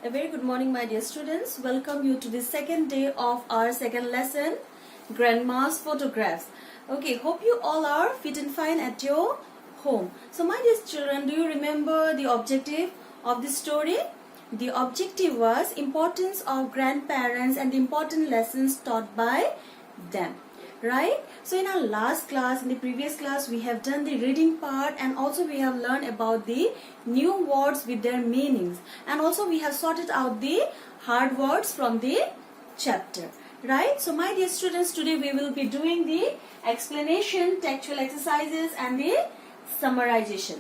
A very good morning, my dear students. Welcome you to the second day of our second lesson, Grandma's Photographs. Okay, hope you all are fit and fine at your home. So my dear children, do you remember the objective of this story? The objective was importance of grandparents and the important lessons taught by them. Right? So in our last class, in the previous class, we have done the reading part, and also we have learned about the new words with their meanings, and also we have sorted out the hard words from the chapter. Right? So my dear students, today we will be doing the explanation, textual exercises and the summarization.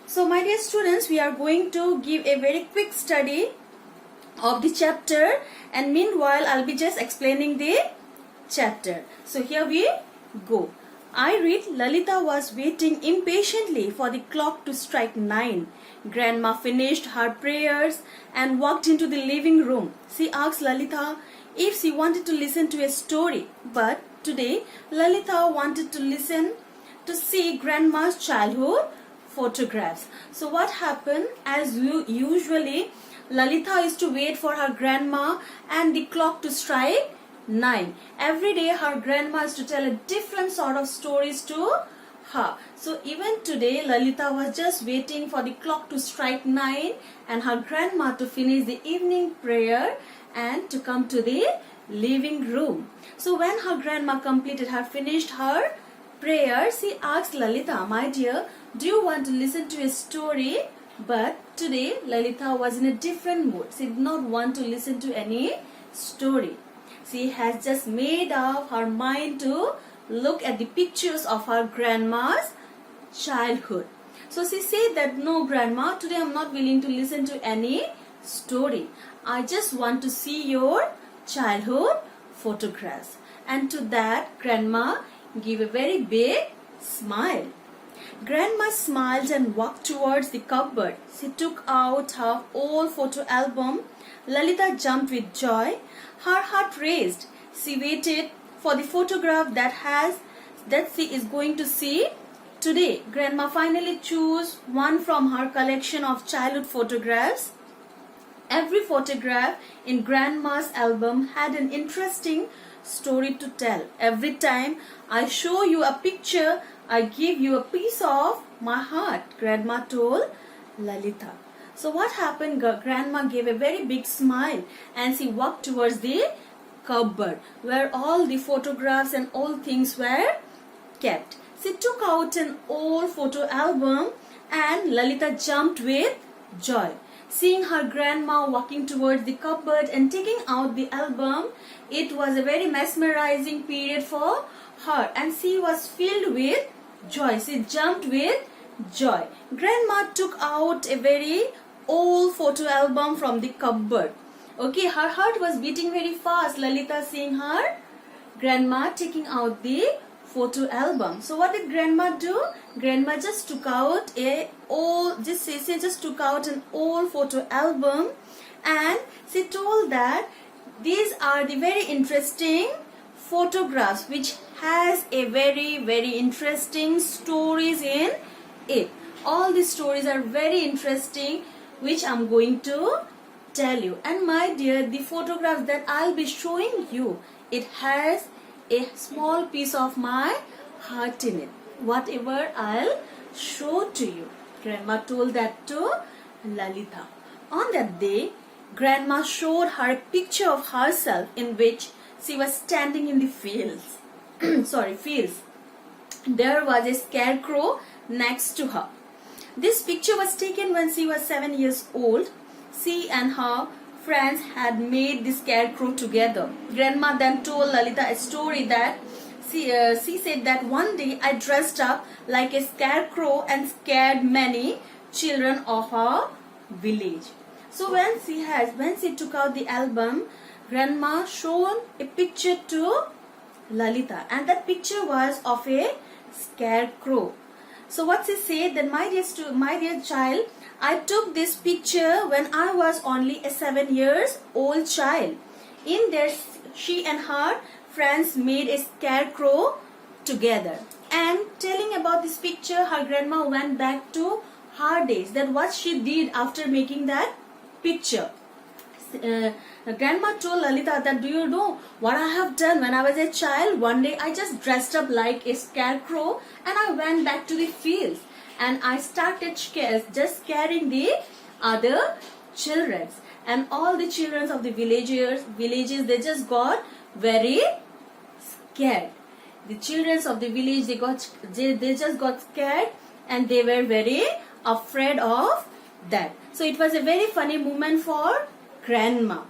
So my dear students, we are going to give a very quick study of the chapter, and meanwhile I'll be just explaining the chapter. So here we go. I read, Lalita was waiting impatiently for the clock to strike 9. Grandma finished her prayers and walked into the living room. She asked Lalita if she wanted to listen to a story, but today Lalita wanted to see Grandma's childhood photographs. So what happened? As usually, Lalita used to wait for her grandma and the clock to strike 9. Every day her grandma used to tell a different sort of stories to her. So even today Lalita was just waiting for the clock to strike 9 and her grandma to finish the evening prayer and to come to the living room. So when her grandma finished her prayer, she asked Lalita, my dear, do you want to listen to a story? But today Lalita was in a different mood. She did not want to listen to any story. She has just made up her mind to look at the pictures of her grandma's childhood. So she said that, no grandma, today I'm not willing to listen to any story. I just want to see your childhood photographs. And to that, grandma gave a very big smile. Grandma smiled and walked towards the cupboard. She took out her old photo album. Lalita jumped with joy. Her heart raced. She waited for the photograph that she is going to see today. Grandma finally chose one from her collection of childhood photographs. Every photograph in Grandma's album had an interesting story to tell. Every time I show you a picture, I give you a piece of my heart, Grandma told Lalita. So what happened? Grandma gave a very big smile and she walked towards the cupboard where all the photographs and old things were kept. She took out an old photo album and Lalita jumped with joy. Seeing her grandma walking towards the cupboard and taking out the album, it was a very mesmerizing period for her and she was filled with joy. She jumped with joy. Grandma took out a very old photo album from the cupboard. Okay, her heart was beating very fast. Lalita seeing her grandma taking out the photo album. So what did grandma do? Grandma just took out an old photo album and she told that these are the very interesting photographs which has a very interesting stories in it. All these stories are very interesting, which I'm going to tell you. And my dear, the photographs that I'll be showing you, it has a small piece of my heart in it. Whatever I'll show to you. Grandma told that to Lalita. On that day, Grandma showed her a picture of herself in which she was standing in the fields. fields. There was a scarecrow next to her. This picture was taken when she was 7 years old. She and her friends had made the scarecrow together. Grandma then told Lalita a story that she said that one day I dressed up like a scarecrow and scared many children of her village. So when she took out the album, Grandma showed a picture to Lalita, and that picture was of a scarecrow. So what she said that, my dear child, I took this picture when I was only a 7 years old child. In there, she and her friends made a scarecrow together. And telling about this picture, her grandma went back to her days, that what she did after making that picture. grandma told Lalita that, do you know what I have done when I was a child? One day I just dressed up like a scarecrow and I went back to the fields and I started just scaring the other children, and all the children of the villages, they just got very scared. The children of the village, they just got scared and they were very afraid of that. So it was a very funny moment for grandma.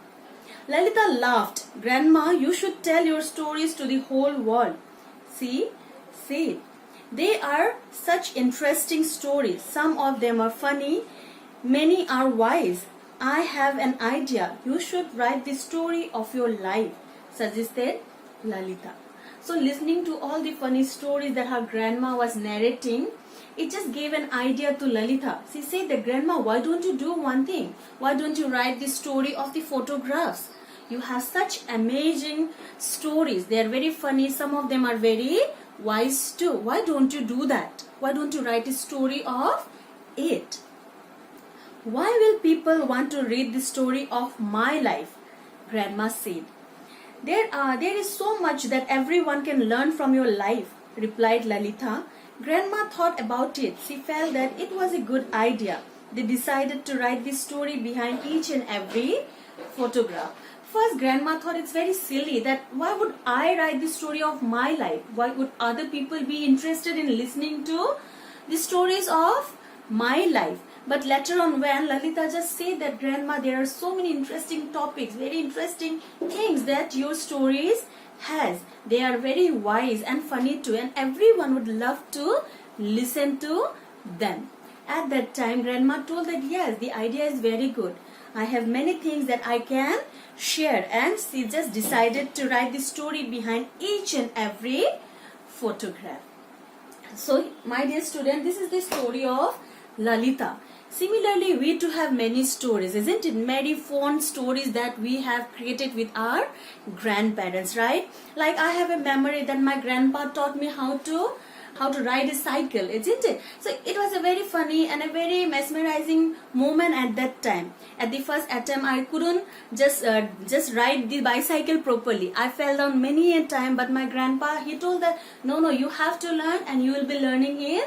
Lalita laughed. Grandma, you should tell your stories to the whole world. See, they are such interesting stories. Some of them are funny, many are wise. I have an idea. You should write the story of your life, suggested Lalita. So listening to all the funny stories that her grandma was narrating, it just gave an idea to Lalita. She said that, Grandma, why don't you do one thing? Why don't you write the story of the photographs? You have such amazing stories. They are very funny. Some of them are very wise too. Why don't you do that? Why don't you write a story of it? Why will people want to read the story of my life? Grandma said. There is so much that everyone can learn from your life, replied Lalita. Grandma thought about it. She felt that it was a good idea. They decided to write the story behind each and every photograph. First, Grandma thought it's very silly that why would I write the story of my life? Why would other people be interested in listening to the stories of my life? But later on, when Lalita just said that, Grandma, there are so many interesting topics, very interesting things that your stories has. They are very wise and funny too, and everyone would love to listen to them. At that time, Grandma told that, yes, the idea is very good. I have many things that I can share, and she just decided to write the story behind each and every photograph. So, my dear student, this is the story of Lalita. Similarly, we too have many stories, isn't it? Many fond stories that we have created with our grandparents, right? Like I have a memory that my grandpa taught me how to ride a cycle, isn't it? So it was a very funny and a very mesmerizing moment at that time. At the first attempt, I couldn't just ride the bicycle properly. I fell down many a time, but my grandpa, he told that, no, you have to learn and you will be learning in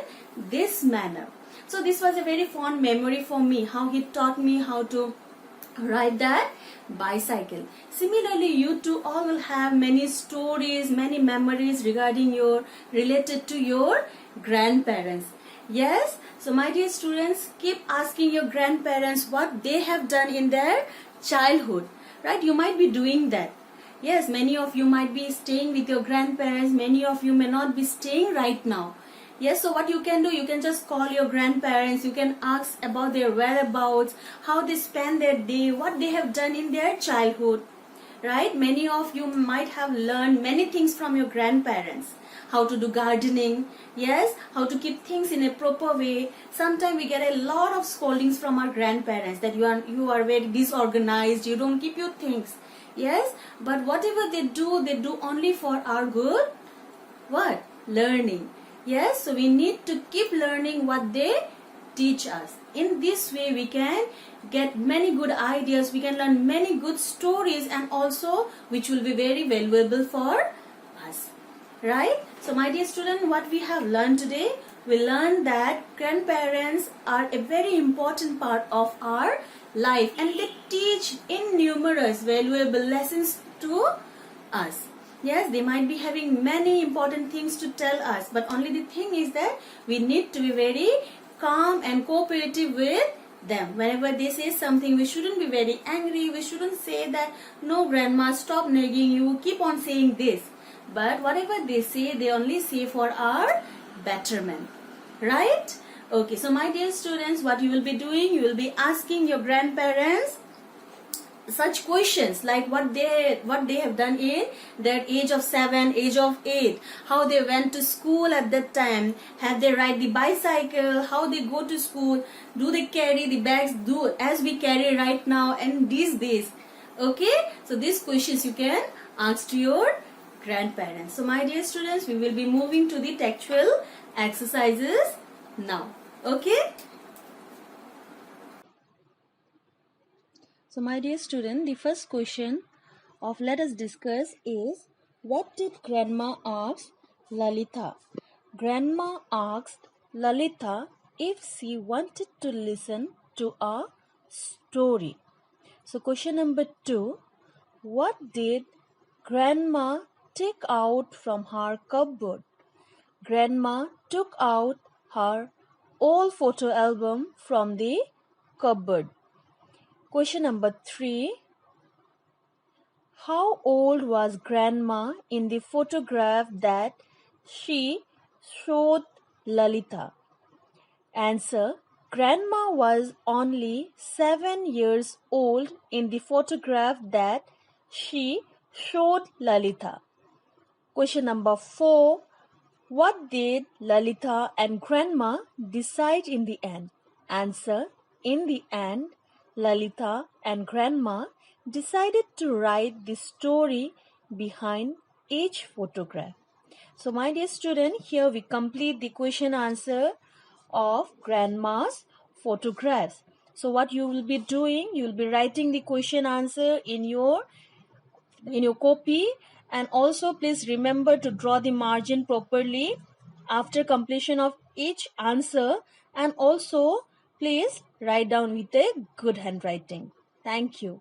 this manner. So this was a very fond memory for me, how he taught me how to ride that bicycle. Similarly, you too all will have many stories, many memories related to your grandparents. Yes, so my dear students, keep asking your grandparents what they have done in their childhood, right? You might be doing that. Yes, many of you might be staying with your grandparents, many of you may not be staying right now. Yes, so what you can do, you can just call your grandparents, you can ask about their whereabouts, how they spend their day, what they have done in their childhood, right? Many of you might have learned many things from your grandparents. How to do gardening, yes, how to keep things in a proper way. Sometimes we get a lot of scoldings from our grandparents that you are very disorganized, you don't keep your things. Yes, but whatever they do only for our good. What? Learning. Yes, so we need to keep learning what they teach us. In this way, we can get many good ideas, we can learn many good stories, and also which will be very valuable for us. Right? So my dear student, what we have learned today, we learned that grandparents are a very important part of our life and they teach innumerable valuable lessons to us. Yes, they might be having many important things to tell us, but only the thing is that we need to be very calm and cooperative with them. Whenever they say something, we shouldn't be very angry. We shouldn't say that, no grandma, stop nagging, you keep on saying this. But whatever they say, they only say for our betterment. Right? Okay, so my dear students, what you will be doing, you will be asking your grandparents such questions like what they have done in their age of 7, age of 8, how they went to school at that time, have they ride the bicycle, how they go to school, do they carry the bags do as we carry right now and these days. Okay, so these questions you can ask to your grandparents. So my dear students, we will be moving to the textual exercises now. Okay. So my dear student, the first question of let us discuss is, what did grandma ask Lalita? Grandma asked Lalita if she wanted to listen to a story. So question number 2, what did grandma take out from her cupboard? Grandma took out her old photo album from the cupboard. Question number 3, how old was grandma in the photograph that she showed Lalita? Answer, grandma was only 7 years old in the photograph that she showed Lalita. Question number 4, what did Lalita and grandma decide in the end? Answer, in the end, Lalita and grandma decided to write the story behind each photograph. So my dear student, here we complete the question answer of grandma's photographs. So what you will be doing, you will be writing the question answer in your copy, and also please remember to draw the margin properly after completion of each answer, and also please write down with a good handwriting. Thank you.